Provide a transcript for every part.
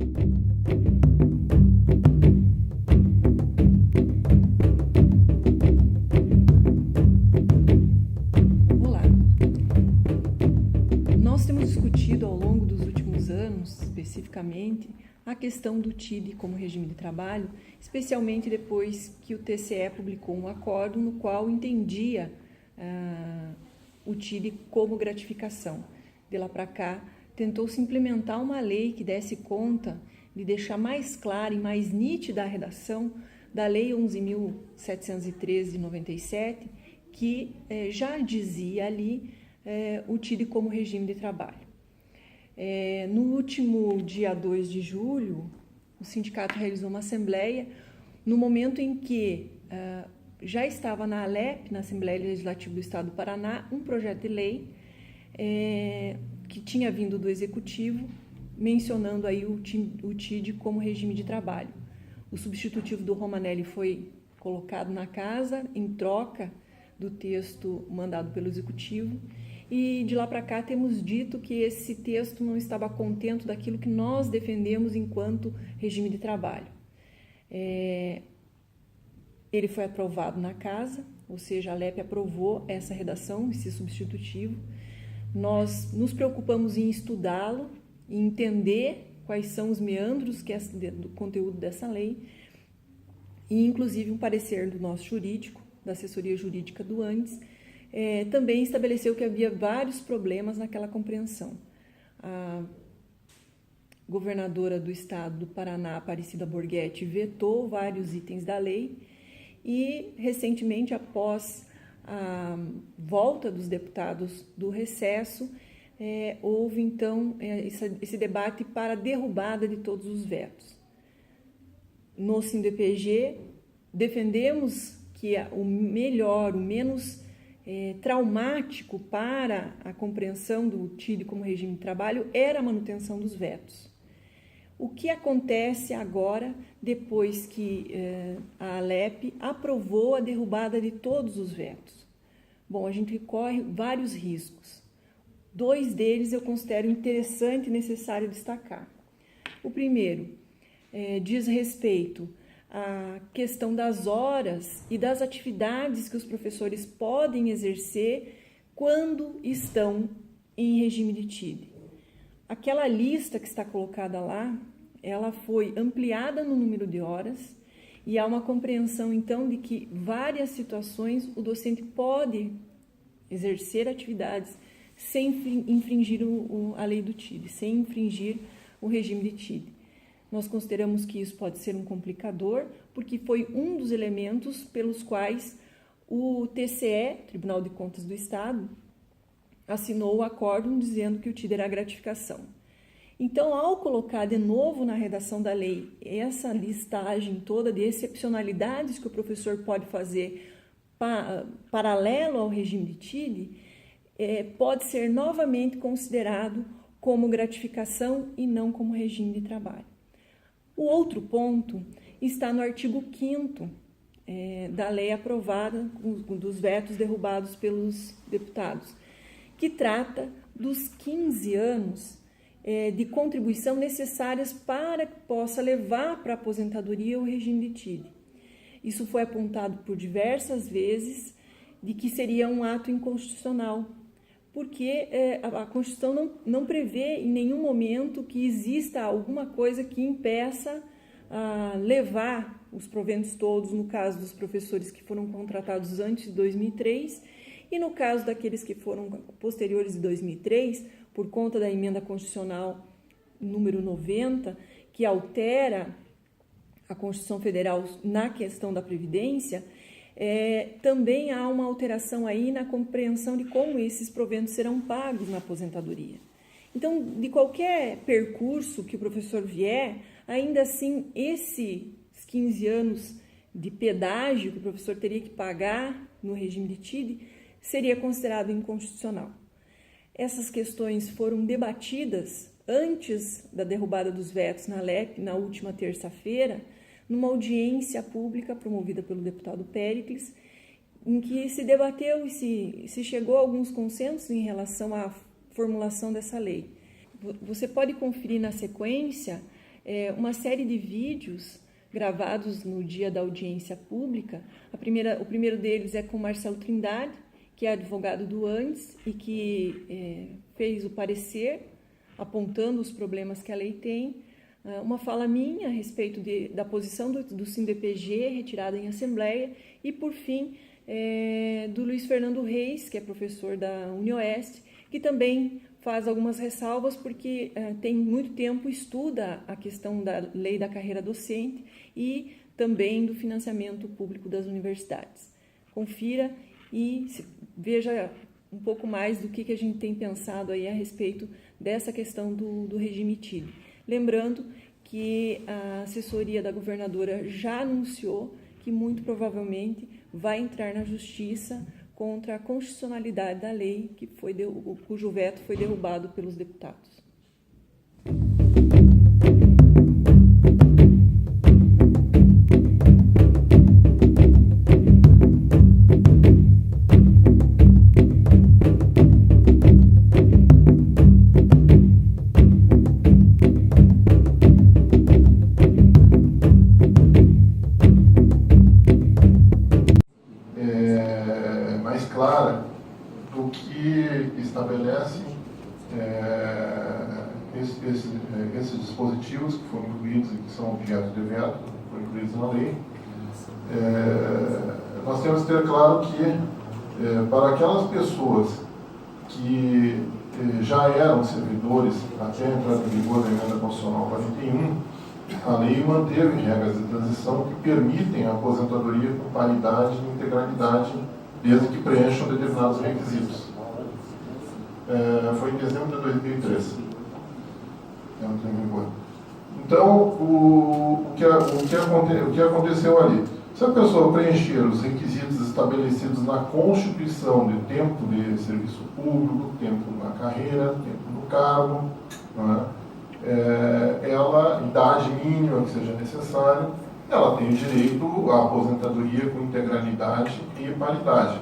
Olá! Nós temos discutido ao longo dos últimos anos, especificamente, a questão do TID como regime de trabalho, especialmente depois que o TCE publicou um acordo no qual entendia o TID como gratificação. De lá para cá, tentou-se implementar uma lei que desse conta de deixar mais clara e mais nítida a redação da Lei 11.713 de 97, que já dizia ali o TID como regime de trabalho. No último dia 2 de julho, o sindicato realizou uma assembleia no momento em que já estava na ALEP, na Assembleia Legislativa do Estado do Paraná, um projeto de lei que tinha vindo do Executivo, mencionando aí o TID como regime de trabalho. O substitutivo do Romanelli foi colocado na casa em troca do texto mandado pelo Executivo, e de lá para cá temos dito que esse texto não estava contento daquilo que nós defendemos enquanto regime de trabalho. Ele foi aprovado na casa, ou seja, a ALEP aprovou essa redação, esse substitutivo. Nós nos preocupamos em estudá-lo, em entender quais são os meandros do conteúdo dessa lei, e inclusive um parecer do nosso jurídico, da assessoria jurídica do ANDES, também estabeleceu que havia vários problemas naquela compreensão. A governadora do estado do Paraná, Aparecida Borghetti, vetou vários itens da lei e, recentemente, após a volta dos deputados do recesso, houve, então, esse debate para a derrubada de todos os vetos. No SINDEPG, defendemos que o melhor, o menos traumático para a compreensão do TID como regime de trabalho era a manutenção dos vetos. O que acontece agora, depois que a ALEP aprovou a derrubada de todos os vetos? Bom, a gente corre vários riscos. 2 deles eu considero interessante e necessário destacar. O primeiro diz respeito à questão das horas e das atividades que os professores podem exercer quando estão em regime de TID. Aquela lista que está colocada lá, ela foi ampliada no número de horas e há uma compreensão, então, de que várias situações o docente pode exercer atividades sem infringir a lei do TID, sem infringir o regime de TID. Nós consideramos que isso pode ser um complicador, porque foi um dos elementos pelos quais o TCE, Tribunal de Contas do Estado, assinou o acórdão dizendo que o TID era gratificação. Então, ao colocar de novo na redação da lei essa listagem toda de excepcionalidades que o professor pode fazer paralelo ao regime de TID, pode ser novamente considerado como gratificação e não como regime de trabalho. O outro ponto está no artigo 5º da lei aprovada, dos vetos derrubados pelos deputados, que trata dos 15 anos de contribuição necessárias para que possa levar para a aposentadoria o regime de TID. Isso foi apontado por diversas vezes de que seria um ato inconstitucional, porque a Constituição não prevê em nenhum momento que exista alguma coisa que impeça a levar os proventos todos, no caso dos professores que foram contratados antes de 2003 e no caso daqueles que foram posteriores de 2003, por conta da emenda constitucional número 90, que altera a Constituição Federal na questão da Previdência, também há uma alteração aí na compreensão de como esses proventos serão pagos na aposentadoria. Então, de qualquer percurso que o professor vier, ainda assim, esses 15 anos de pedágio que o professor teria que pagar no regime de TID seria considerado inconstitucional. Essas questões foram debatidas antes da derrubada dos vetos na ALEP, na última terça-feira, numa audiência pública promovida pelo deputado Péricles, em que se debateu e se chegou a alguns consensos em relação à formulação dessa lei. Você pode conferir na sequência uma série de vídeos gravados no dia da audiência pública. O primeiro deles é com Marcelo Trindade, que é advogado do Andes e que fez o parecer apontando os problemas que a lei tem. Uma fala minha a respeito da posição do SINDPG retirada em assembleia e, por fim, do Luiz Fernando Reis, que é professor da UniOeste, que também faz algumas ressalvas porque tem muito tempo, estuda a questão da lei da carreira docente e também do financiamento público das universidades. Confira e veja um pouco mais do que a gente tem pensado aí a respeito dessa questão do regime TID. Lembrando que a assessoria da governadora já anunciou que muito provavelmente vai entrar na justiça contra a constitucionalidade da lei cujo veto foi derrubado pelos deputados. Mais clara do que estabelece esses dispositivos que foram incluídos e que são objeto de veto, foram incluídos na lei. Nós temos que ter claro que para aquelas pessoas que já eram servidores até a entrada em vigor da Emenda Constitucional 41, a lei manteve regras de transição que permitem a aposentadoria com paridade e integralidade, desde que preencham determinados requisitos. Foi em dezembro de 2003. Então, o que aconteceu ali? Se a pessoa preencher os requisitos estabelecidos na Constituição de tempo de serviço público, tempo na carreira, tempo no cargo, idade mínima que seja necessária, ela tem direito à aposentadoria com integralidade e paridade.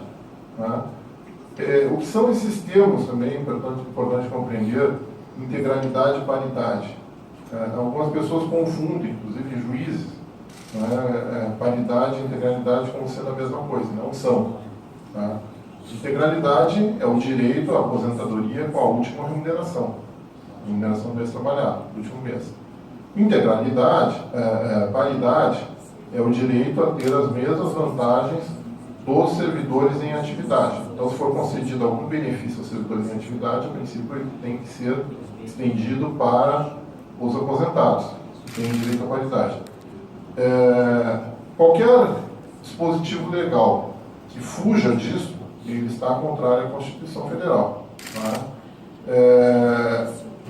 O que são esses termos também, importante compreender, integralidade e paridade. Algumas pessoas confundem, inclusive juízes, paridade e integralidade como sendo a mesma coisa, não são. Integralidade é o direito à aposentadoria com a última remuneração do mês trabalhado, do último mês. Integralidade, paridade, é o direito a ter as mesmas vantagens dos servidores em atividade. Então, se for concedido algum benefício aos servidores em atividade, a princípio ele tem que ser estendido para os aposentados, que têm direito à paridade. Qualquer dispositivo legal que fuja disso, ele está contrário à Constituição Federal.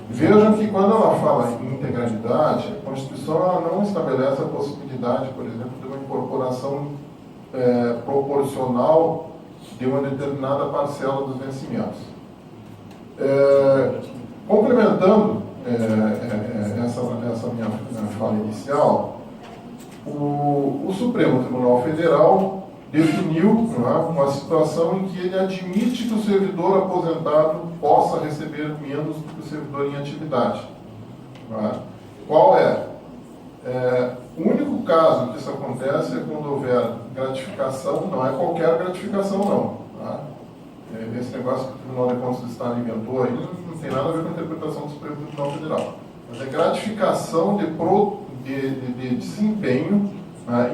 Vejam que quando ela fala em integralidade, a Constituição ela não estabelece a possibilidade, por exemplo, de uma incorporação proporcional de uma determinada parcela dos vencimentos. Complementando essa minha fala inicial, o Supremo Tribunal Federal definiu uma situação em que ele admite que o servidor aposentado possa receber menos do que o servidor em atividade. Qual é? O único caso que isso acontece é quando houver gratificação, não é qualquer gratificação não. Esse negócio que o Tribunal de Contas do Estado inventou aí não tem nada a ver com a interpretação do Supremo Tribunal Federal. Mas é gratificação de desempenho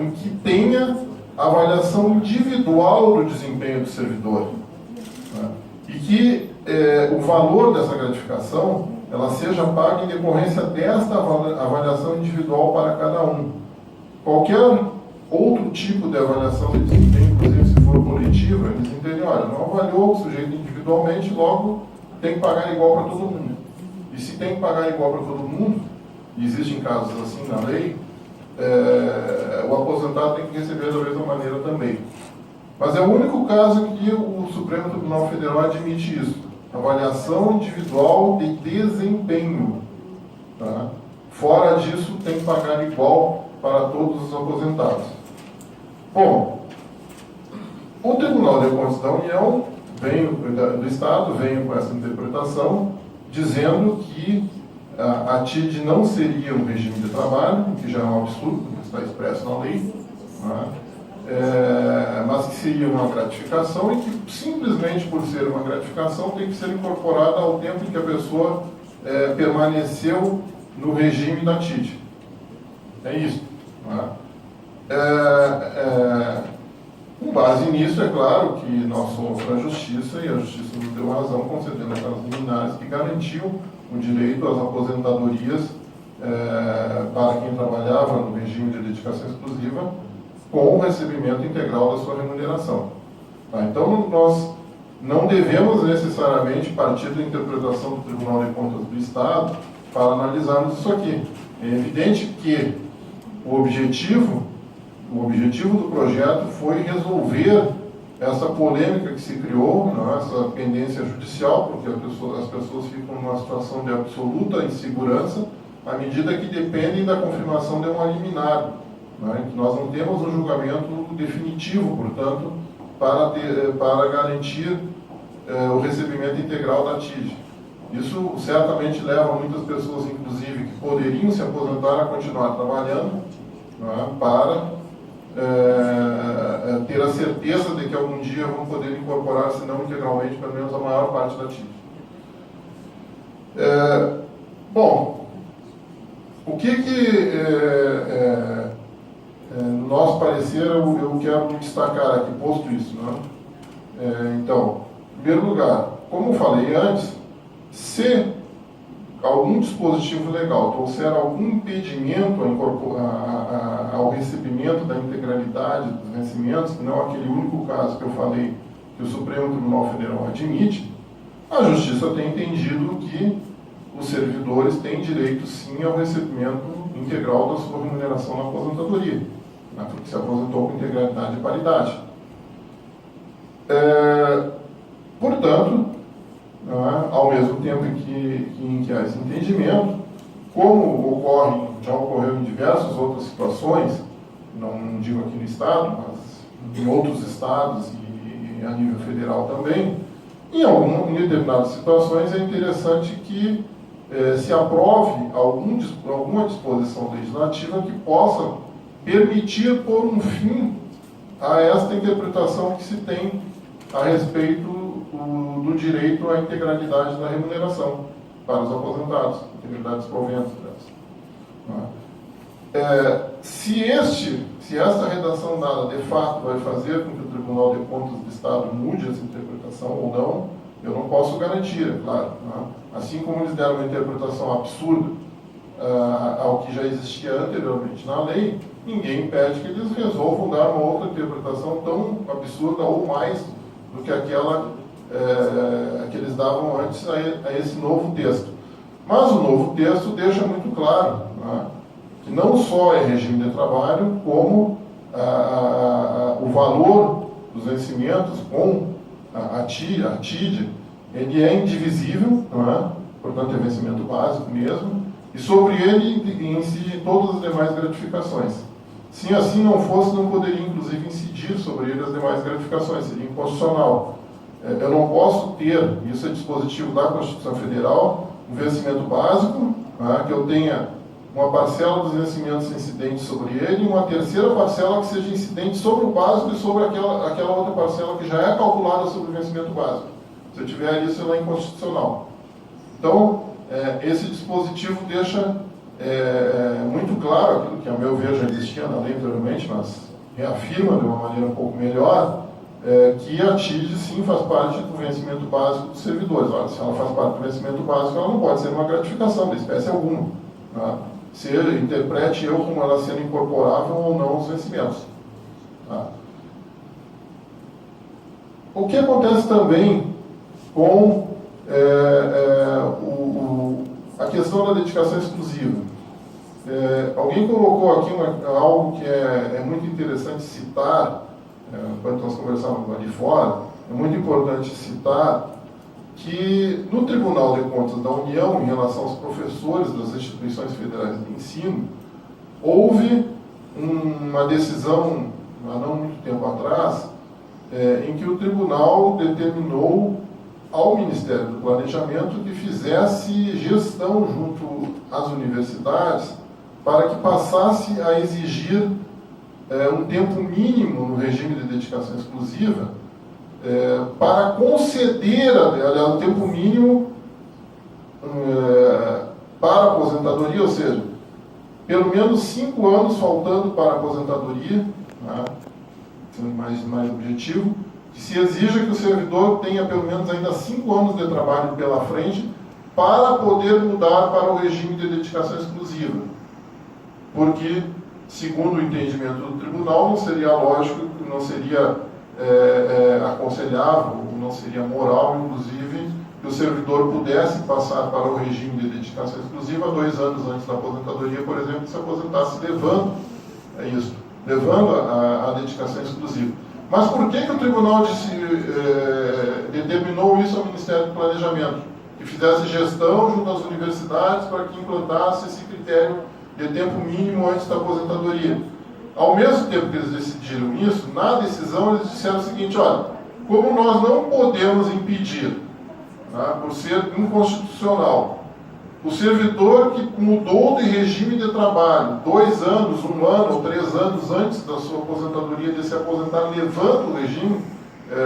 em que tenha avaliação individual do desempenho do servidor. E que o valor dessa gratificação ela seja paga em decorrência desta avaliação individual para cada um. Qualquer outro tipo de avaliação de desempenho, inclusive se for coletiva, eles entendem, olha, não avaliou o sujeito individualmente, logo tem que pagar igual para todo mundo. E se tem que pagar igual para todo mundo, e existem casos assim na lei, o aposentado tem que receber da mesma maneira também. Mas é o único caso que o Supremo Tribunal Federal admite isso. Avaliação individual de desempenho. Fora disso, tem que pagar igual para todos os aposentados. Bom, o Tribunal de Contas da União, do Estado, veio com essa interpretação, dizendo que a TID não seria um regime de trabalho, o que já é um absurdo, porque está expresso na lei, né? Mas que seria uma gratificação e que simplesmente por ser uma gratificação tem que ser incorporada ao tempo em que a pessoa permaneceu no regime da TID. É isso. Né? Com base nisso, é claro que nós fomos para a Justiça e a Justiça nos deu razão concedendo aquelas liminares que garantiam o direito às aposentadorias para quem trabalhava no regime de dedicação exclusiva com o recebimento integral da sua remuneração. Tá? Então, nós não devemos necessariamente partir da interpretação do Tribunal de Contas do Estado para analisarmos isso aqui. É evidente que o objetivo do projeto foi resolver essa polêmica que se criou, né, essa pendência judicial, porque as pessoas ficam numa situação de absoluta insegurança à medida que dependem da confirmação de uma liminar. Né, nós não temos um julgamento definitivo, portanto, para garantir o recebimento integral da TID. Isso certamente leva muitas pessoas, inclusive, que poderiam se aposentar a continuar trabalhando, né, para ter a certeza de que algum dia vão poder incorporar, se não integralmente, pelo menos a maior parte da TID. Bom, o que no nosso parecer eu quero destacar aqui, posto isso, né? Então, em primeiro lugar, como eu falei antes, se algum dispositivo legal trouxer algum impedimento ao recebimento da integralidade dos vencimentos, que não aquele único caso que eu falei que o Supremo Tribunal Federal admite, a Justiça tem entendido que os servidores têm direito sim ao recebimento integral da sua remuneração na aposentadoria, né, porque se aposentou com integralidade e paridade. Portanto, ao mesmo tempo em que há esse entendimento, como já ocorreu em diversas outras situações, não digo aqui no Estado, mas em outros estados e a nível federal também, em determinadas situações é interessante que se aprove alguma disposição legislativa que possa permitir pôr um fim a esta interpretação que se tem a respeito do direito à integralidade da remuneração para os aposentados, integridade dos proventos. Se esta redação dada de fato vai fazer com que o Tribunal de Contas do Estado mude essa interpretação ou não, eu não posso garantir, é claro. Né? Assim como eles deram uma interpretação absurda ao que já existia anteriormente na lei, ninguém impede que eles resolvam dar uma outra interpretação tão absurda ou mais do que aquela que eles davam antes a esse novo texto. Mas o novo texto deixa muito claro, né, que não só é regime de trabalho, como o valor dos vencimentos com a TID, ele é indivisível, não é? Portanto é vencimento básico mesmo, e sobre ele incidem todas as demais gratificações. Se assim não fosse, não poderia inclusive incidir sobre ele as demais gratificações, seria inconstitucional. Eu não posso ter, isso é dispositivo da Constituição Federal, um vencimento básico, né, que eu tenha uma parcela dos vencimentos incidentes sobre ele e uma terceira parcela que seja incidente sobre o básico e sobre aquela outra parcela que já é calculada sobre o vencimento básico. Se eu tiver isso, ela é inconstitucional. Então, esse dispositivo deixa muito claro aquilo que, a meu ver, já existia na lei anteriormente, mas reafirma de uma maneira um pouco melhor, que a TID, sim, faz parte do vencimento básico dos servidores. Olha, se ela faz parte do vencimento básico, ela não pode ser uma gratificação de espécie alguma. Tá? Se ele interprete eu como ela sendo incorporável ou não aos vencimentos. Tá? O que acontece também com a questão da dedicação exclusiva? Alguém colocou aqui algo que é muito interessante citar, quando nós conversávamos ali fora, é muito importante citar que no Tribunal de Contas da União, em relação aos professores das instituições federais de ensino, houve uma decisão, há não muito tempo atrás, em que o tribunal determinou ao Ministério do Planejamento que fizesse gestão junto às universidades para que passasse a exigir um tempo mínimo no regime de dedicação exclusiva para conceder, aliás, um tempo mínimo para a aposentadoria, ou seja, pelo menos 5 anos faltando para a aposentadoria, né, sendo mais objetivo, que se exija que o servidor tenha pelo menos ainda 5 anos de trabalho pela frente para poder mudar para o regime de dedicação exclusiva. Porque, segundo o entendimento do tribunal, não seria lógico, não seria aconselhável, não seria moral, inclusive, que o servidor pudesse passar para o regime de dedicação exclusiva 2 anos antes da aposentadoria, por exemplo, se aposentasse levando a dedicação exclusiva. Mas por que o tribunal determinou isso ao Ministério do Planejamento? Que fizesse gestão junto às universidades para que implantasse esse critério de tempo mínimo antes da aposentadoria. Ao mesmo tempo que eles decidiram isso, na decisão eles disseram o seguinte: olha, como nós não podemos impedir, tá, por ser inconstitucional, o servidor que mudou de regime de trabalho 2 anos, 1 ano ou 3 anos antes da sua aposentadoria, de se aposentar levando o regime,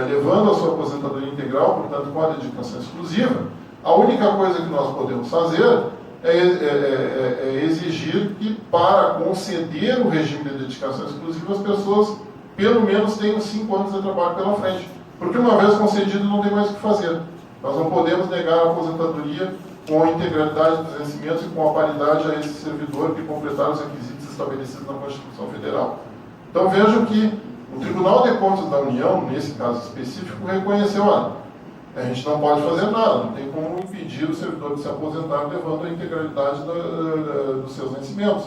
levando a sua aposentadoria integral, portanto com a dedicação exclusiva, a única coisa que nós podemos fazer é exigir que, para conceder o regime de dedicação exclusiva, as pessoas pelo menos tenham 5 anos de trabalho pela frente. Porque uma vez concedido, não tem mais o que fazer. Nós não podemos negar a aposentadoria com a integralidade dos vencimentos e com a paridade a esse servidor que completar os requisitos estabelecidos na Constituição Federal. Então vejam que o Tribunal de Contas da União, nesse caso específico, reconheceu: olha, a gente não pode fazer nada, não tem como impedir o servidor de se aposentar levando a integralidade dos seus vencimentos.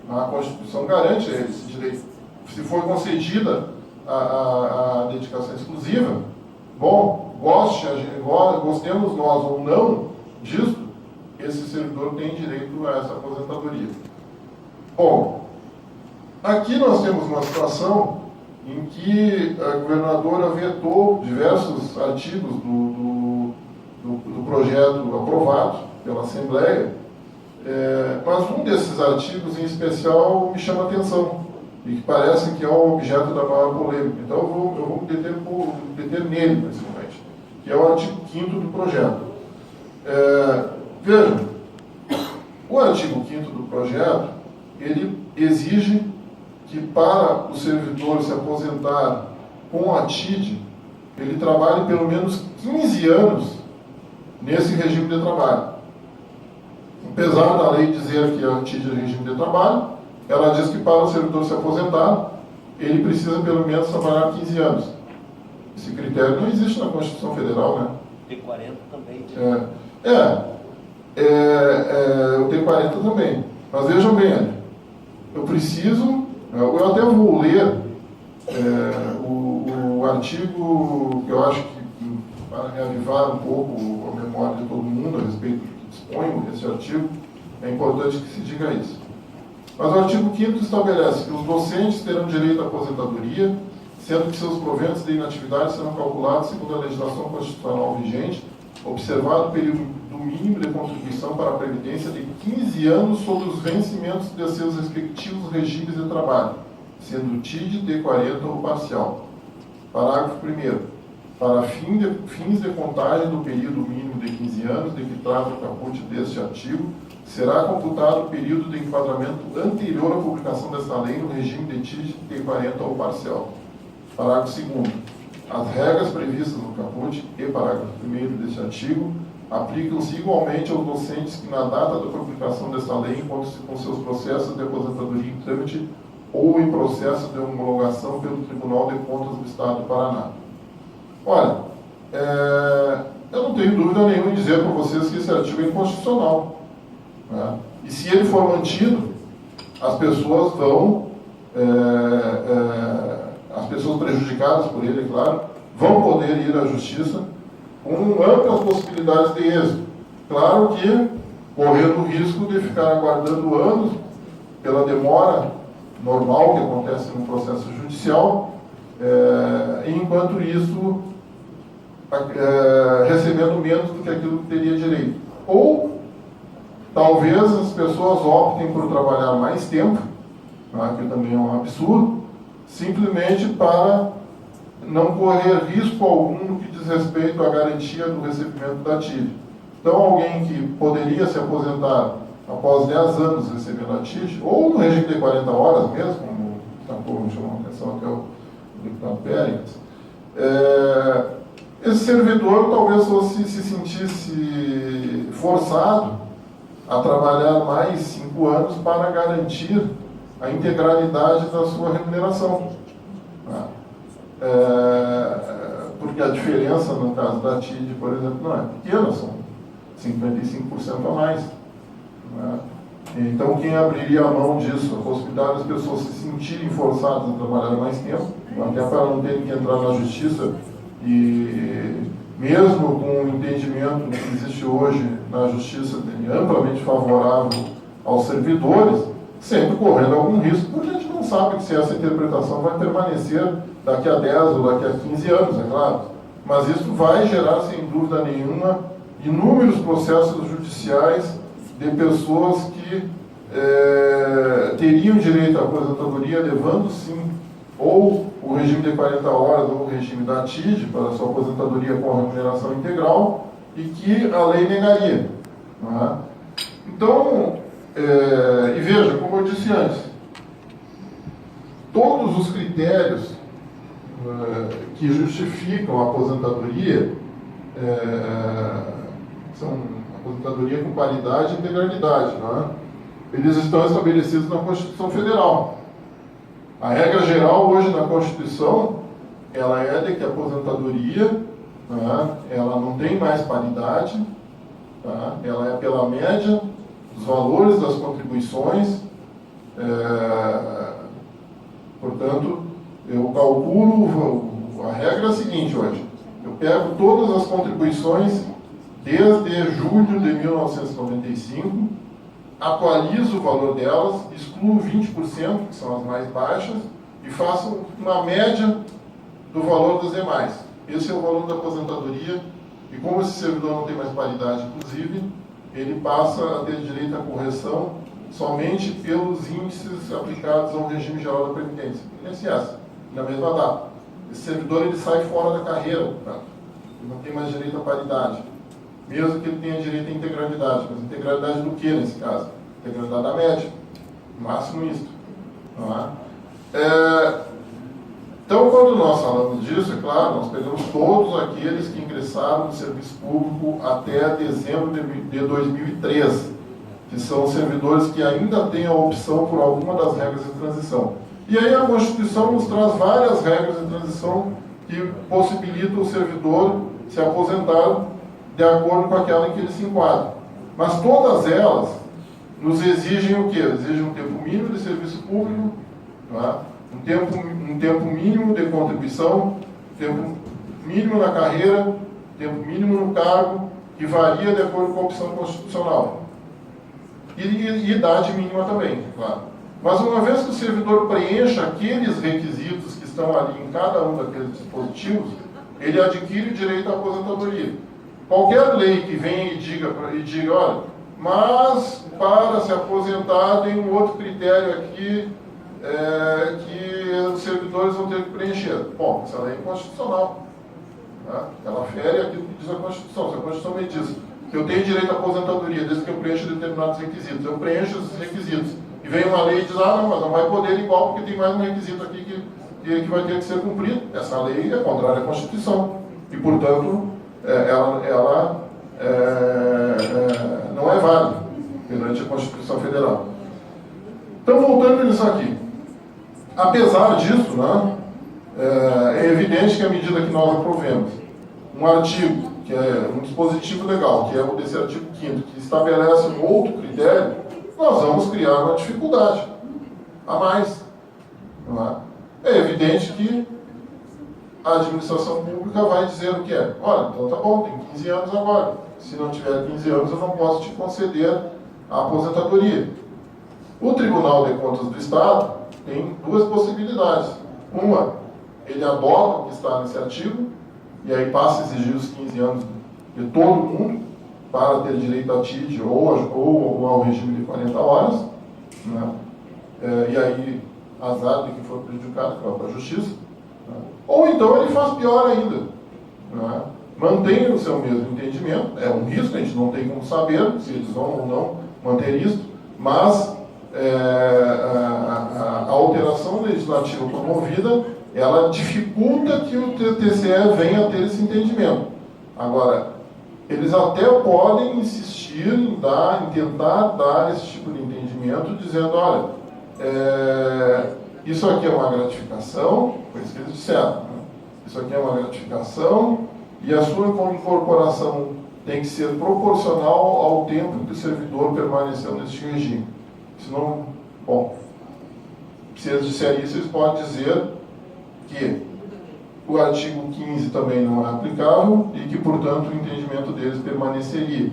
A Constituição garante esse direito. Se for concedida a dedicação exclusiva, bom, gostemos nós ou não disso, esse servidor tem direito a essa aposentadoria. Bom, aqui nós temos uma situação em que a governadora vetou diversos artigos do projeto aprovado pela Assembleia, mas um desses artigos em especial me chama a atenção e que parece que é o objeto da maior polêmica. Então eu vou me deter nele, principalmente, que é o artigo 5º do projeto. Vejam, o artigo 5º do projeto, ele exige que, para o servidor se aposentar com a TID, ele trabalhe pelo menos 15 anos nesse regime de trabalho. Apesar da lei dizer que a TID é regime de trabalho, ela diz que, para o servidor se aposentar, ele precisa pelo menos trabalhar 15 anos. Esse critério não existe na Constituição Federal, né? O T40 também. O T40 também. Mas vejam bem, eu preciso... Eu até vou ler o artigo que eu acho que, para reavivar um pouco a memória de todo mundo a respeito do que dispõe esse artigo, é importante que se diga isso. Mas o artigo 5º estabelece que os docentes terão direito à aposentadoria, sendo que seus proventos de inatividade serão calculados segundo a legislação constitucional vigente, observado o período mínimo de contribuição para a Previdência de 15 anos sobre os vencimentos de seus respectivos regimes de trabalho, sendo TID, T40 ou parcial. Parágrafo 1º. Para fins de contagem do período mínimo de 15 anos de que trata o caput deste artigo, será computado o período de enquadramento anterior à publicação desta lei no regime de TID, T40 ou parcial. Parágrafo 2º. As regras previstas no caput e parágrafo 1º deste artigo aplicam-se igualmente aos docentes que, na data da publicação desta lei, encontram-se com seus processos de aposentadoria em trâmite ou em processo de homologação pelo Tribunal de Contas do Estado do Paraná. Olha, eu não tenho dúvida nenhuma em dizer para vocês que esse artigo é inconstitucional, né? E se ele for mantido, as pessoas vão, as pessoas prejudicadas por ele, é claro, vão poder ir à Justiça com amplas possibilidades de êxito. Claro que correndo o risco de ficar aguardando anos pela demora normal que acontece no processo judicial, e enquanto isso recebendo menos do que aquilo que teria direito. Ou, talvez, as pessoas optem por trabalhar mais tempo, que também é um absurdo, simplesmente para não correr risco algum no que diz respeito à garantia do recebimento da TID. Então, alguém que poderia se aposentar após 10 anos recebendo a TID, ou no regime de 40 horas mesmo, como me chamou a atenção até o deputado Pérez, esse servidor talvez se sentisse forçado a trabalhar mais 5 anos para garantir a integralidade da sua remuneração. Porque a diferença no caso da TID, por exemplo, não é pequena, são 55% a mais. Então, quem abriria a mão disso, a possibilidade das pessoas se sentirem forçadas a trabalhar mais tempo, até para não terem que entrar na justiça, e mesmo com o entendimento que existe hoje na justiça amplamente favorável aos servidores, sempre correndo algum risco, porque a gente não sabe se essa interpretação vai permanecer daqui a 10 ou daqui a 15 anos, é claro. Mas isso vai gerar, sem dúvida nenhuma, inúmeros processos judiciais de pessoas que teriam direito à aposentadoria, levando sim ou o regime de 40 horas ou o regime da TID para a sua aposentadoria com a remuneração integral, e que a lei negaria. Então, e veja, como eu disse antes, todos os critérios que justificam a aposentadoria são aposentadoria com qualidade e integralidade, eles estão estabelecidos na Constituição Federal. A regra geral hoje na Constituição, ela é de que a aposentadoria, ela não tem mais paridade, ela é pela média dos valores das contribuições, portanto, eu calculo, a regra é a seguinte hoje, eu pego todas as contribuições desde julho de 1995, atualizo o valor delas, excluo 20%, que são as mais baixas, e faço uma média do valor das demais. Esse é o valor da aposentadoria, e como esse servidor não tem mais paridade, inclusive, ele passa a ter direito à correção somente pelos índices aplicados ao regime geral da Previdência, INSS, na mesma data. Esse servidor ele sai fora da carreira, ele não tem mais direito à paridade, mesmo que ele tenha direito à integralidade. Mas integralidade do que nesse caso? Integralidade da média, no máximo isso. Então, quando nós falamos disso, é claro, nós pegamos todos aqueles que ingressaram no serviço público até dezembro de 2013, que são servidores que ainda têm a opção por alguma das regras de transição. E aí a Constituição nos traz várias regras de transição que possibilitam o servidor se aposentar de acordo com aquela em que ele se enquadra. Mas todas elas nos exigem o quê? Exigem um tempo mínimo de serviço público, um tempo mínimo de contribuição, tempo mínimo na carreira, tempo mínimo no cargo, que varia de acordo com a opção constitucional. E idade mínima também, claro. Mas uma vez que o servidor preencha aqueles requisitos que estão ali em cada um daqueles dispositivos, ele adquire o direito à aposentadoria. Qualquer lei que venha e diga, olha, mas para se aposentar tem um outro critério aqui que os servidores vão ter que preencher. Bom, essa lei é inconstitucional. Ela fere aquilo que diz a Constituição. Se a Constituição me diz que eu tenho direito à aposentadoria desde que eu preencha determinados requisitos, eu preencho esses requisitos, e vem uma lei e diz, não, mas não vai poder igual porque tem mais um requisito aqui que vai ter que ser cumprido. Essa lei é contrária à Constituição. E, portanto, ela não é válida perante a Constituição Federal. Então, voltando nisso aqui. Apesar disso, é evidente que à medida que nós aprovemos um artigo, que é um dispositivo legal, que é o desse artigo 5º, que estabelece um outro critério, nós vamos criar uma dificuldade a mais. É evidente que a administração pública vai dizer o que é. Olha, então tá bom, tem 15 anos agora. Se não tiver 15 anos, eu não posso te conceder a aposentadoria. O Tribunal de Contas do Estado tem duas possibilidades. Uma, ele adota o que está nesse artigo, e aí passa a exigir os 15 anos de todo mundo para ter direito à TID ou ao regime de 40 horas, né? E aí azar de quem for prejudicado, que vai para a justiça, né? Ou então ele faz pior ainda, né? Mantém o seu mesmo entendimento, é um risco, a gente não tem como saber se eles vão ou não manter isso, mas a alteração legislativa promovida, ela dificulta que o TCE venha a ter esse entendimento. Agora, eles até podem insistir em tentar dar esse tipo de entendimento, dizendo, olha, isso aqui é uma gratificação, foi isso que eles disseram, né? Isso aqui é uma gratificação e a sua incorporação tem que ser proporcional ao tempo que o servidor permaneceu neste regime. Senão, bom, se eles disserem isso, eles podem dizer que o artigo 15 também não é aplicável e que, portanto, o entendimento deles permaneceria.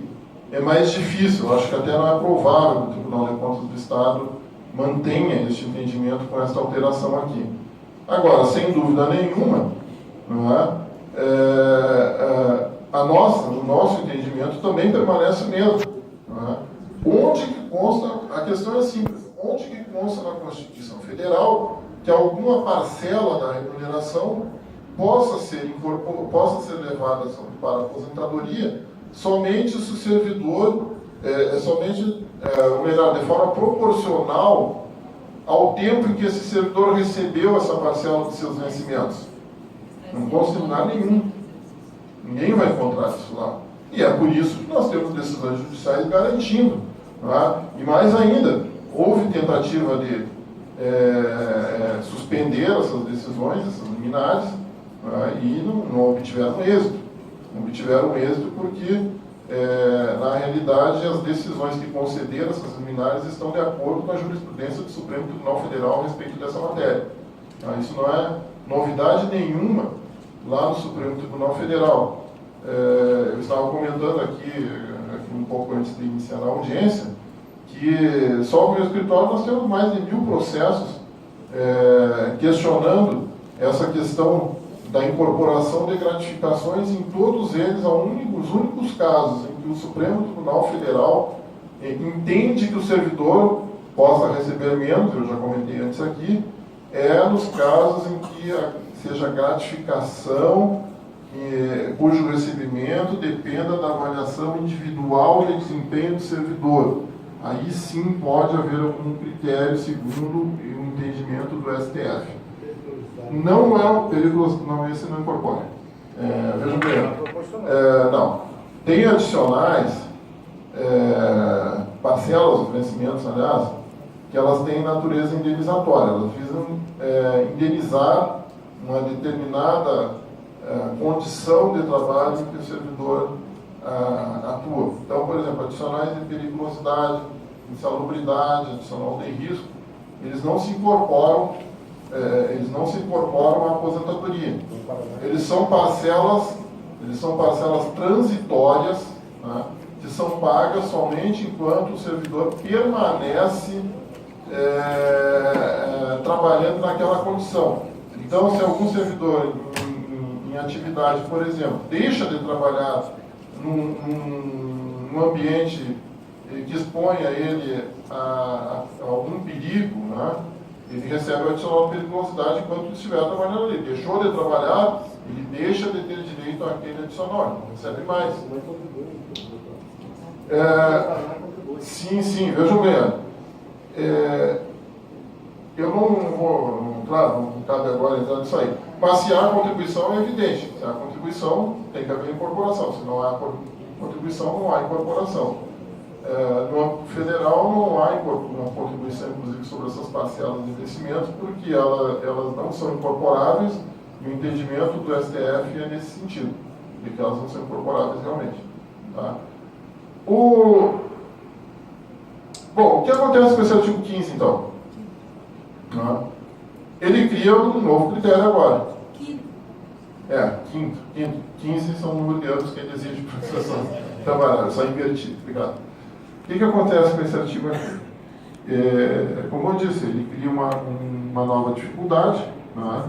É mais difícil, acho que até não é provável que o Tribunal de Contas do Estado mantenha este entendimento com esta alteração aqui. Agora, sem dúvida nenhuma, não é? O nosso entendimento também permanece o mesmo. Não é? Onde que consta, a questão é simples, onde que consta na Constituição Federal que alguma parcela da remuneração possa ser levada para a aposentadoria somente se o servidor, ou melhor, de forma proporcional ao tempo em que esse servidor recebeu essa parcela de seus vencimentos. Não consta em lugar nenhum. Ninguém vai encontrar isso lá. E é por isso que nós temos decisões judiciais garantindo. Não é? E mais ainda, houve tentativa de suspender essas decisões, essas liminares, e não obtiveram êxito. Não obtiveram êxito porque, na realidade, as decisões que concederam essas liminares estão de acordo com a jurisprudência do Supremo Tribunal Federal a respeito dessa matéria. Isso não é novidade nenhuma lá no Supremo Tribunal Federal. Eu estava comentando aqui um pouco antes de iniciar a audiência, que só no meu escritório nós temos mais de 1000 processos questionando essa questão da incorporação de gratificações, em todos eles, os únicos casos em que o Supremo Tribunal Federal entende que o servidor possa receber menos, eu já comentei antes aqui, nos casos em que seja gratificação cujo recebimento dependa da avaliação individual de desempenho do servidor. Aí sim pode haver algum critério segundo o entendimento do STF. Não é o perigoso, não, esse não incorpora. Vejam bem, não. Tem adicionais, parcelas, vencimentos, aliás, que elas têm natureza indenizatória. Elas visam indenizar uma determinada condição de trabalho em que o servidor atua. Então, por exemplo, adicionais de periculosidade, insalubridade, adicional de risco, eles não se incorporam à aposentadoria. Eles são parcelas transitórias, né, que são pagas somente enquanto o servidor permanece trabalhando naquela condição. Então, se algum servidor em atividade, por exemplo, deixa de trabalhar num ambiente que exponha ele a algum perigo, né, ele recebe o adicional de periculosidade enquanto estiver trabalhando ali. Deixou de trabalhar, ele deixa de ter direito àquele adicional, não recebe mais. Sim, vejam bem. Eu não vou, claro, não cabe agora entrar nisso aí. Mas se há contribuição, é evidente. Se há contribuição, tem que haver incorporação. Se não há contribuição, não há incorporação. No âmbito federal, não há uma contribuição, inclusive, sobre essas parcelas de investimentos, porque elas não são incorporáveis, e o entendimento do STF é nesse sentido, de que elas não são incorporáveis realmente. Tá? Bom, o que acontece com esse artigo 15, então? Ele cria um novo critério agora. Quinto. 15 são o número de anos que ele exige para a prestação trabalhar, só invertido, obrigado. O que acontece com esse artigo aqui? Como eu disse, ele cria uma nova dificuldade, né?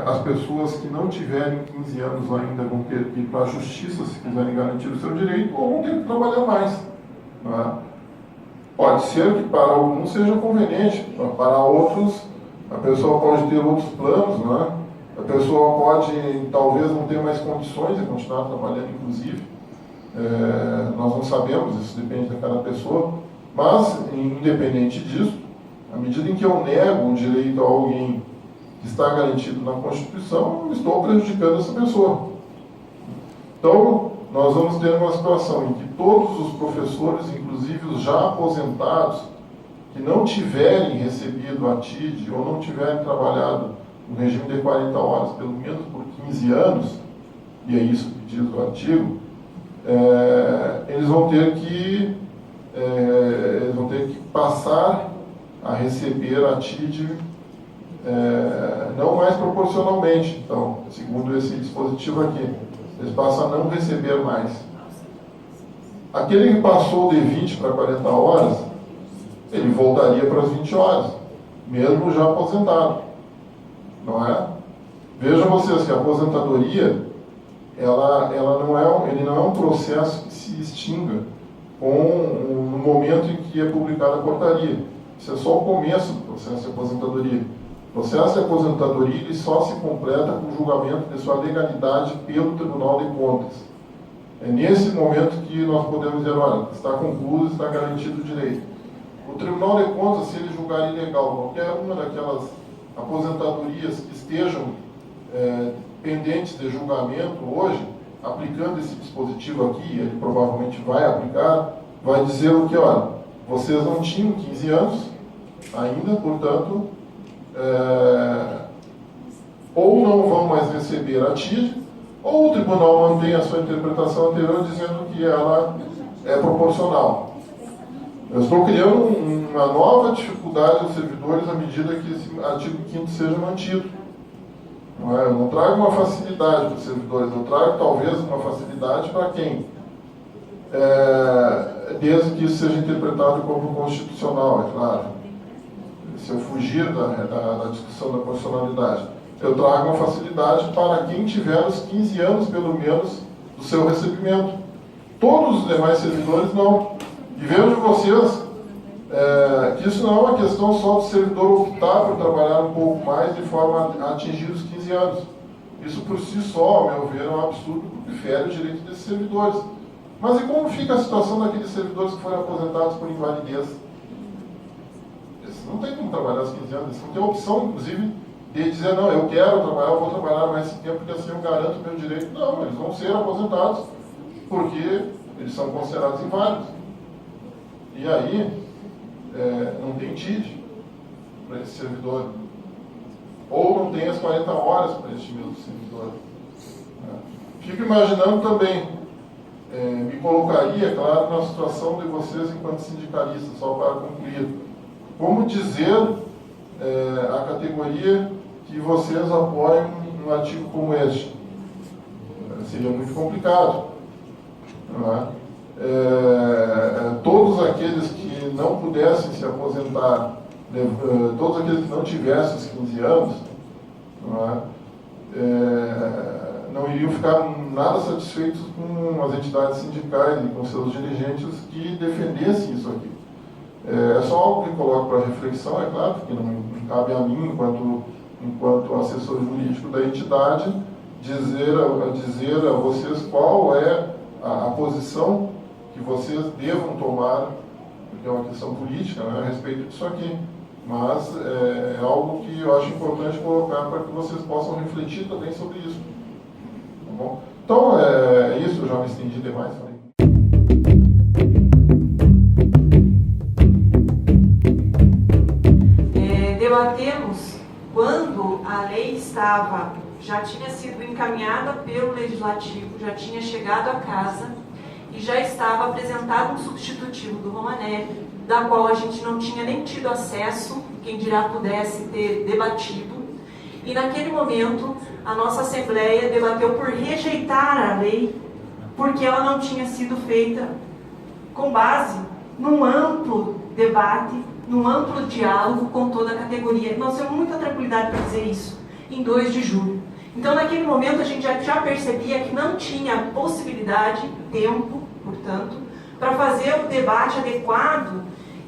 as pessoas que não tiverem 15 anos ainda vão ter que ir para a justiça se quiserem garantir o seu direito, ou vão ter que trabalhar mais. Não é? Pode ser que para alguns seja conveniente, para outros a pessoa pode ter outros planos, não é? A pessoa pode talvez não ter mais condições de continuar trabalhando, inclusive. Nós não sabemos, isso depende de cada pessoa, mas independente disso, à medida em que eu nego o direito a alguém que está garantido na Constituição, eu estou prejudicando essa pessoa. Então, nós vamos ter uma situação em que todos os professores, inclusive os já aposentados, que não tiverem recebido a TID ou não tiverem trabalhado no regime de 40 horas, pelo menos por 15 anos, e é isso que diz o artigo, eles vão ter que passar a receber a TID não mais proporcionalmente. Então, segundo esse dispositivo aqui, eles passam a não receber mais. Aquele que passou de 20 para 40 horas, ele voltaria para as 20 horas, mesmo já aposentado. Não é? Vejam vocês que a aposentadoria, ele não é um processo que se extinga no momento em que é publicada a portaria. Isso é só o começo do processo de aposentadoria. O processo de aposentadoria ele só se completa com o julgamento de sua legalidade pelo Tribunal de Contas. É nesse momento que nós podemos dizer, olha, está concluído, está garantido o direito. O Tribunal de Contas, se ele julgar ilegal qualquer uma daquelas aposentadorias que estejam pendentes de julgamento hoje, aplicando esse dispositivo aqui, ele provavelmente vai aplicar, vai dizer o que, olha, vocês não tinham 15 anos ainda, portanto, ou não vão mais receber a TID, ou o tribunal mantém a sua interpretação anterior dizendo que ela é proporcional. Eu estou criando uma nova dificuldade aos servidores à medida que esse artigo 5º seja mantido. Eu não trago uma facilidade para os servidores, eu trago talvez uma facilidade para quem? Desde que isso seja interpretado como constitucional, é claro. Se eu fugir da discussão da constitucionalidade, eu trago uma facilidade para quem tiver os 15 anos, pelo menos, do seu recebimento. Todos os demais servidores não. E vejo vocês que isso não é uma questão só do servidor optar por trabalhar um pouco mais de forma a atingir os 15 anos. Isso por si só, ao meu ver, é um absurdo, porque fere o direito desses servidores. Mas e como fica a situação daqueles servidores que foram aposentados por invalidez? Eles não têm como trabalhar aos 15 anos, eles não têm a opção, inclusive, de dizer, não, eu quero trabalhar, eu vou trabalhar mais esse tempo, porque assim eu garanto o meu direito. Não, eles vão ser aposentados, porque eles são considerados inválidos. E aí, não tem TID para esse servidor. Ou não tem as 40 horas para este mesmo servidor. Fico imaginando também, me colocaria, claro, na situação de vocês enquanto sindicalistas, só para concluir. Como dizer à categoria que vocês apoiam um artigo como este? Seria muito complicado. Não é? Todos aqueles que não pudessem se aposentar, todos aqueles que não tivessem os 15 anos, não iriam ficar nada satisfeitos com as entidades sindicais e com seus dirigentes que defendessem isso aqui. É só algo que coloco para reflexão, é claro, porque não cabe a mim, enquanto assessor jurídico da entidade, dizer a vocês qual é a posição que vocês devam tomar, porque é uma questão política, né, a respeito disso aqui. Mas é algo que eu acho importante colocar para que vocês possam refletir também sobre isso. Tá bom? Então, é isso, eu já me estendi demais. Debatemos quando a lei já tinha sido encaminhada pelo Legislativo, já tinha chegado à casa e já estava apresentado um substitutivo do Romanelli, da qual a gente não tinha nem tido acesso, quem dirá pudesse ter debatido. E naquele momento, a nossa Assembleia debateu por rejeitar a lei, porque ela não tinha sido feita com base num amplo debate, num amplo diálogo com toda a categoria. Nós temos muita tranquilidade para dizer isso. em 2 de julho. Então, naquele momento, a gente já percebia que não tinha possibilidade, tempo, portanto, para fazer o debate adequado,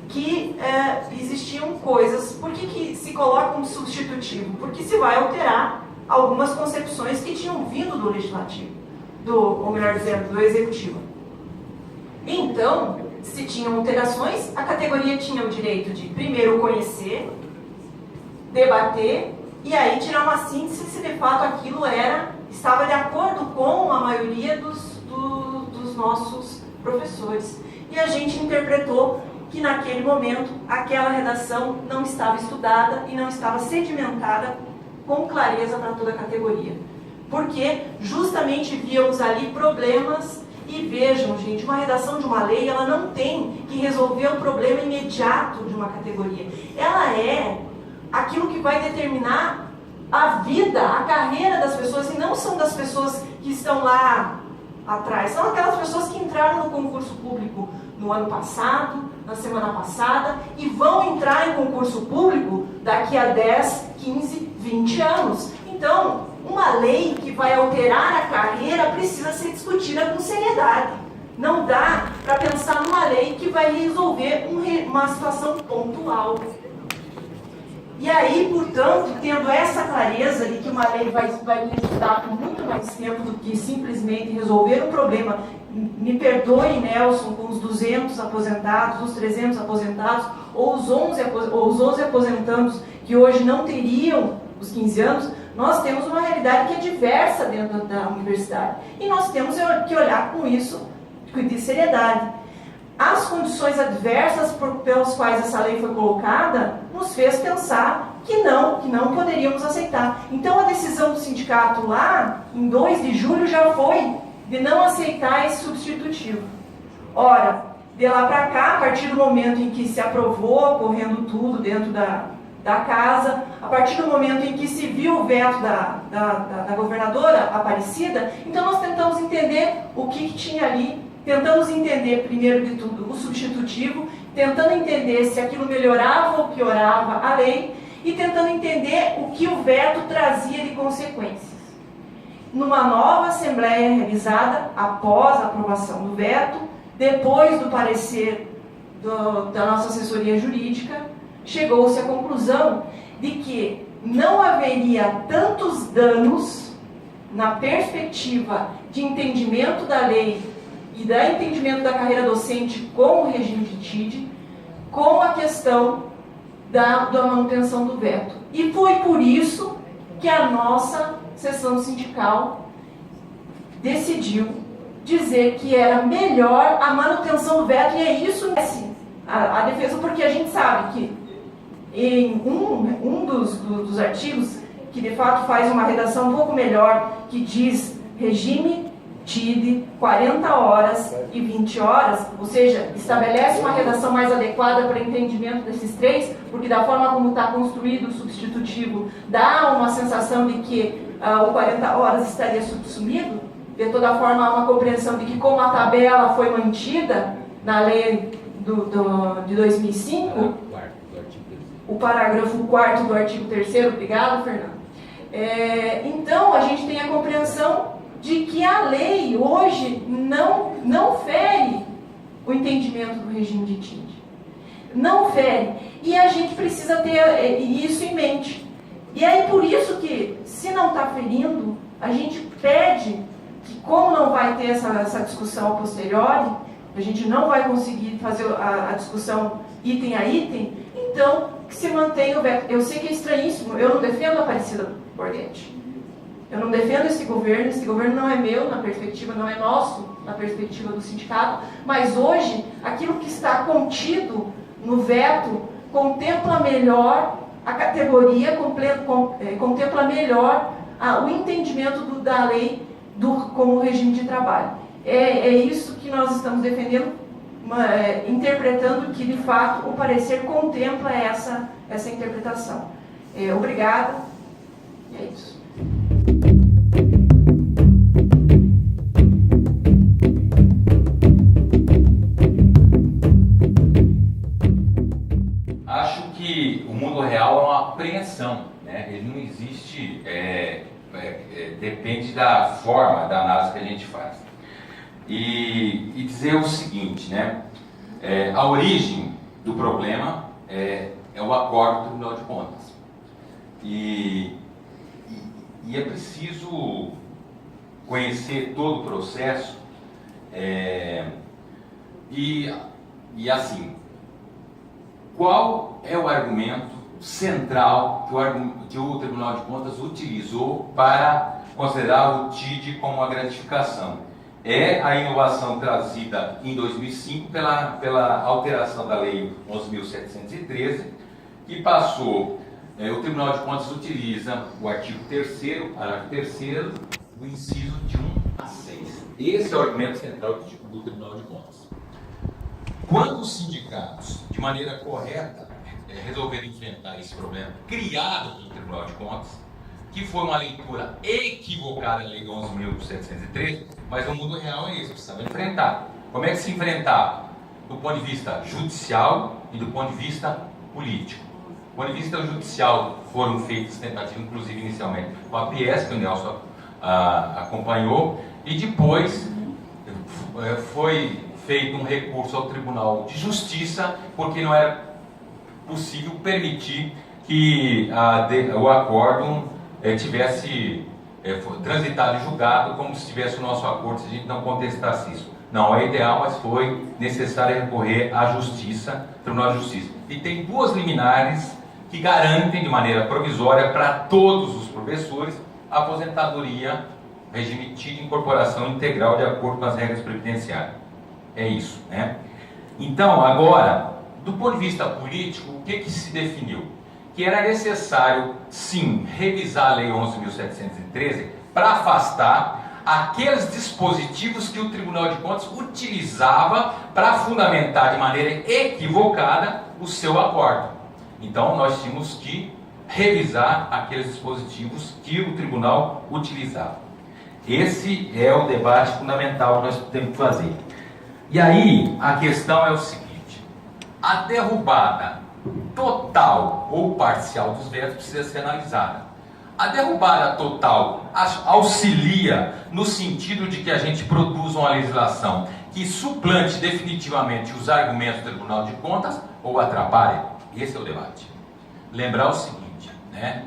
que existiam coisas. Por que se coloca um substitutivo? Porque se vai alterar algumas concepções que tinham vindo do legislativo, ou melhor dizendo, do executivo. Então, se tinham alterações, a categoria tinha o direito de primeiro conhecer, debater, e aí tirar uma síntese se de fato aquilo estava de acordo com a maioria dos nossos professores. E a gente interpretou que naquele momento aquela redação não estava estudada e não estava sedimentada com clareza para toda a categoria. Porque justamente víamos ali problemas. E vejam, gente, uma redação de uma lei, ela não tem que resolver o problema imediato de uma categoria. Ela é aquilo que vai determinar a vida, a carreira das pessoas, e não são das pessoas que estão lá atrás. São aquelas pessoas que entraram no concurso público no ano passado, na semana passada, e vão entrar em concurso público daqui a 10, 15, 20 anos. Então, uma lei que vai alterar a carreira precisa ser discutida com seriedade. Não dá para pensar numa lei que vai resolver uma situação pontual. E aí, portanto, tendo essa clareza de que uma lei vai legislar por muito mais tempo do que simplesmente resolver um problema, me perdoe, Nelson, com os 200 aposentados, os 300 aposentados, ou os 11 aposentandos que hoje não teriam os 15 anos, nós temos uma realidade que é diversa dentro da universidade. E nós temos que olhar com isso de seriedade. As condições adversas pelas quais essa lei foi colocada nos fez pensar que não poderíamos aceitar. Então a decisão do sindicato lá, em 2 de julho, já foi de não aceitar esse substitutivo. Ora, de lá para cá, a partir do momento em que se aprovou, correndo tudo dentro da casa, a partir do momento em que se viu o veto da governadora Aparecida, então nós tentamos entender o que tinha ali, tentamos entender, primeiro de tudo, o substitutivo, tentando entender se aquilo melhorava ou piorava a lei, e tentando entender o que o veto trazia de consequências. Numa nova assembleia realizada, após a aprovação do veto, depois do parecer da nossa assessoria jurídica, chegou-se à conclusão de que não haveria tantos danos na perspectiva de entendimento da lei e da entendimento da carreira docente com o regime de TID, com a questão da manutenção do veto. E foi por isso que a nossa seção sindical decidiu dizer que era melhor a manutenção do veto, e é isso a defesa, porque a gente sabe que em um dos artigos, que de fato faz uma redação um pouco melhor, que diz regime TID 40 horas e 20 horas, ou seja, estabelece uma redação mais adequada para o entendimento desses três, porque da forma como está construído o substitutivo, dá uma sensação de que o 40 horas estaria subsumido. De toda forma, há uma compreensão de que, como a tabela foi mantida na lei de 2005, o parágrafo 4º do artigo 3º, obrigado, Fernando. Então, a gente tem a compreensão de que a lei hoje não fere o entendimento do regime de TID. Não fere. E a gente precisa ter isso em mente. E aí, por isso que, se não está ferindo, a gente pede que, como não vai ter essa discussão a posteriori, a gente não vai conseguir fazer a discussão item a item, então, que se mantenha o veto. Eu sei que é estranhíssimo, eu não defendo a Aparecida Borghetti. Eu não defendo esse governo não é meu na perspectiva, não é nosso na perspectiva do sindicato, mas hoje, aquilo que está contido no veto contempla melhor a categoria, contempla melhor o entendimento da lei como regime de trabalho. É isso que nós estamos defendendo, interpretando que, de fato, o parecer contempla essa interpretação. Obrigada. E é isso. Acho que o mundo real é uma apreensão, né? Ele não existe, depende da forma da análise que a gente faz. E dizer o seguinte, né? A origem do problema é o acordo do Tribunal de Contas. E é preciso conhecer todo o processo e assim, qual é o argumento central que o Tribunal de Contas utilizou para considerar o TID como uma gratificação? É a inovação trazida em 2005 pela alteração da Lei 11.713, que passou, o Tribunal de Contas utiliza o artigo 3º, parágrafo 3º, o inciso de 1 a 6. Esse é o argumento central do Tribunal de Contas. Quando os sindicatos, de maneira correta, resolveram enfrentar esse problema criado pelo Tribunal de Contas, que foi uma leitura equivocada da Lei 11.713, mas o mundo real é esse, precisava enfrentar. Como é que se enfrentava? Do ponto de vista judicial e do ponto de vista político. Do ponto de vista judicial, foram feitas tentativas, inclusive inicialmente com a PS, que o Nelson acompanhou, e depois foi feito um recurso ao Tribunal de Justiça, porque não era possível permitir que o acórdão tivesse transitado e julgado como se tivesse o nosso acordo, se a gente não contestasse isso. Não é ideal, mas foi necessário recorrer à Justiça, Tribunal de Justiça. E tem duas liminares que garantem de maneira provisória para todos os professores a aposentadoria, regime de incorporação integral de acordo com as regras previdenciárias. É isso, né? Então, agora, do ponto de vista político, o que se definiu? Que era necessário, sim, revisar a Lei 11.713 para afastar aqueles dispositivos que o Tribunal de Contas utilizava para fundamentar de maneira equivocada o seu acordo. Então, nós tínhamos que revisar aqueles dispositivos que o Tribunal utilizava. Esse é o debate fundamental que nós temos que fazer. E aí, a questão é o seguinte: a derrubada total ou parcial dos vetos precisa ser analisada. A derrubada total auxilia no sentido de que a gente produza uma legislação que suplante definitivamente os argumentos do Tribunal de Contas ou atrapalha? Esse é o debate. Lembrar o seguinte, né?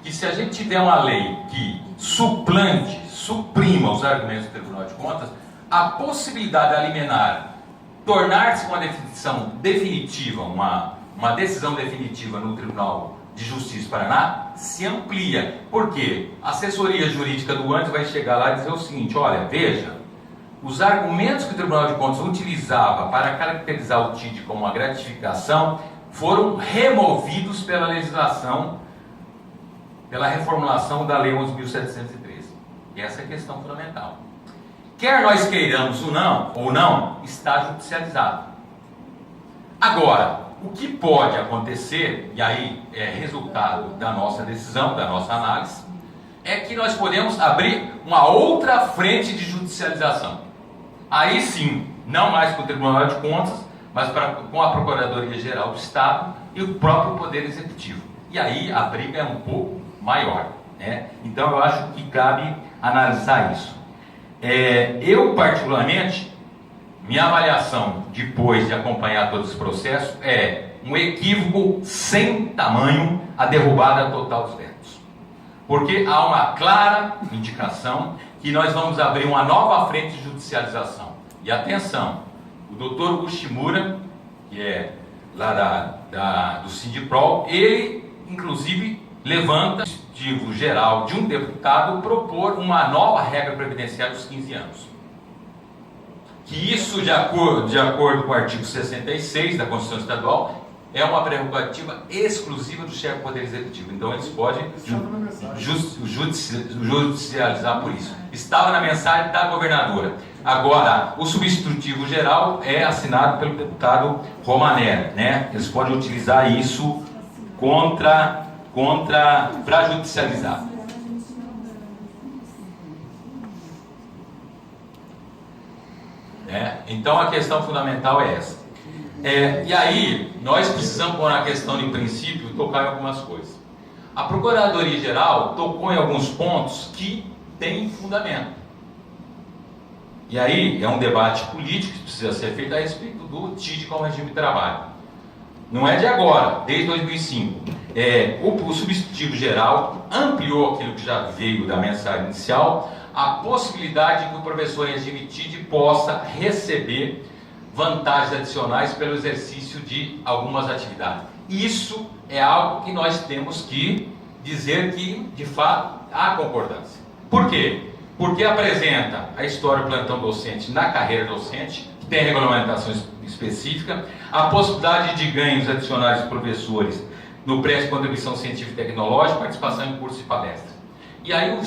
Que se a gente tiver uma lei que suprima os argumentos do Tribunal de Contas, a possibilidade da liminar tornar-se uma definição definitiva, uma decisão definitiva no Tribunal de Justiça do Paraná se amplia. Por quê? A assessoria jurídica do antes vai chegar lá e dizer o seguinte: olha, veja, os argumentos que o Tribunal de Contas utilizava para caracterizar o TID como uma gratificação foram removidos pela legislação, pela reformulação da Lei 11.713. E essa é a questão fundamental. Quer nós queiramos ou não, está judicializado. Agora, o que pode acontecer, e aí é resultado da nossa decisão, da nossa análise, é que nós podemos abrir uma outra frente de judicialização. Aí sim, não mais com o Tribunal de Contas, mas com a Procuradoria-Geral do Estado e o próprio Poder Executivo. E aí a briga é um pouco maior, né? Então eu acho que cabe analisar isso. Eu, particularmente, minha avaliação, depois de acompanhar todo esse processo, é um equívoco sem tamanho a derrubada total dos vetos. Porque há uma clara indicação que nós vamos abrir uma nova frente de judicialização. E atenção, o doutor Ushimura, que é lá do Sindiprol, ele, inclusive, levanta o objetivo geral de um deputado propor uma nova regra previdenciária dos 15 anos. Que isso, de acordo com o artigo 66 da Constituição Estadual, é uma prerrogativa exclusiva do chefe do Poder Executivo. Então eles podem judicializar por isso. Estava na mensagem da governadora. Agora, o substitutivo geral é assinado pelo deputado Romané, né? Eles podem utilizar isso para judicializar. Então a questão fundamental é essa. E aí, nós precisamos pôr na questão de princípio e tocar em algumas coisas. A Procuradoria-Geral tocou em alguns pontos que têm fundamento. E aí, é um debate político que precisa ser feito a respeito do TID como regime de trabalho. Não é de agora, desde 2005. O substitutivo geral ampliou aquilo que já veio da mensagem inicial, a possibilidade de que o professor em regime TID possa receber vantagens adicionais pelo exercício de algumas atividades. Isso é algo que nós temos que dizer que, de fato, há concordância. Por quê? Porque apresenta a história do plantão docente na carreira docente, que tem regulamentação específica, a possibilidade de ganhos adicionais dos professores no prédio de contribuição científica e tecnológica, participação em cursos e palestras. E aí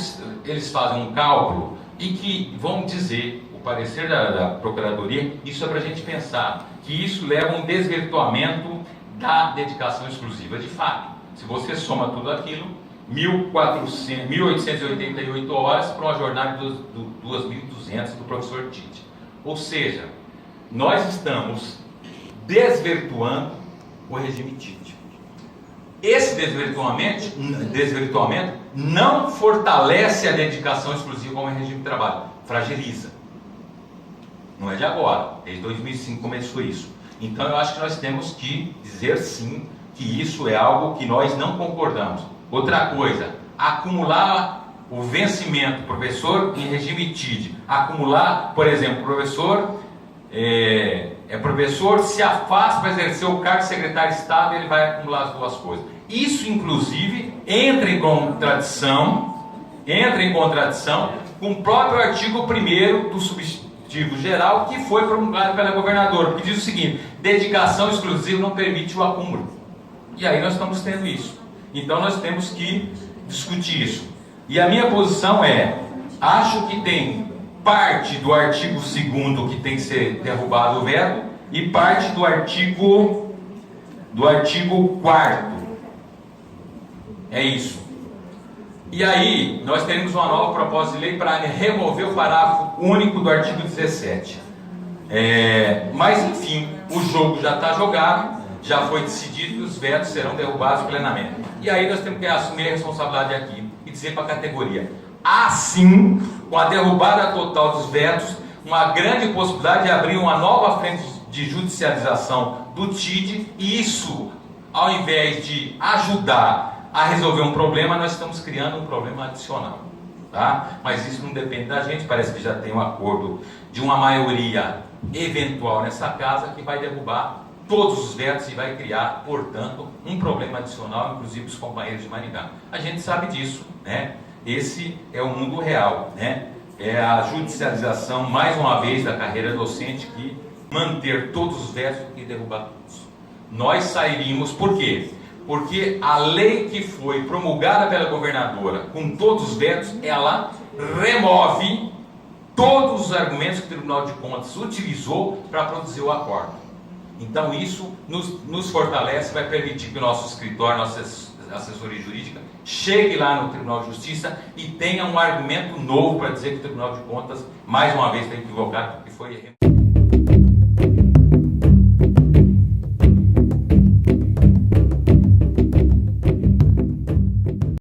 eles fazem um cálculo e que vão dizer, o parecer da Procuradoria, isso é para a gente pensar, que isso leva a um desvirtuamento da dedicação exclusiva. De fato, se você soma tudo aquilo, 1.888 horas para uma jornada de 2.200 do professor Tite. Ou seja, nós estamos desvirtuando o regime Tite. Esse desvirtuamento não fortalece a dedicação exclusiva como regime de trabalho, fragiliza. Não é de agora, desde 2005 começou isso. Então eu acho que nós temos que dizer sim que isso é algo que nós não concordamos. Outra coisa, acumular o vencimento, professor em regime TID, acumular, por exemplo, professor se afasta para exercer o cargo de secretário de Estado, ele vai acumular as duas coisas. Isso, inclusive, entra em contradição com o próprio artigo 1º do substitutivo geral, que foi promulgado pela governadora, porque diz o seguinte: dedicação exclusiva não permite o acúmulo. E aí nós estamos tendo isso. Então nós temos que discutir isso. E a minha posição acho que tem parte do artigo 2º que tem que ser derrubado o veto e parte do artigo 4º. É isso. E aí nós teremos uma nova proposta de lei para remover o parágrafo único do artigo 17. Mas enfim, o jogo já está jogado, já foi decidido e os vetos serão derrubados plenamente. E aí nós temos que assumir a responsabilidade aqui e dizer para a categoria: assim, com a derrubada total dos vetos, uma grande possibilidade de abrir uma nova frente de judicialização do TID, e isso, ao invés de ajudar a resolver um problema, nós estamos criando um problema adicional. Tá? Mas isso não depende da gente, parece que já tem um acordo de uma maioria eventual nessa casa que vai derrubar todos os vetos e vai criar, portanto, um problema adicional, inclusive os companheiros de Maringá. A gente sabe disso, né? Esse é o mundo real, né? É a judicialização, mais uma vez, da carreira docente, que manter todos os vetos e derrubar todos. Nós sairíamos, por quê? Porque a lei que foi promulgada pela governadora, com todos os vetos, ela remove todos os argumentos que o Tribunal de Contas utilizou para produzir o acordo. Então isso nos fortalece, vai permitir que o nosso escritório, nossa assessoria jurídica, chegue lá no Tribunal de Justiça e tenha um argumento novo para dizer que o Tribunal de Contas, mais uma vez, está equivocado, porque foi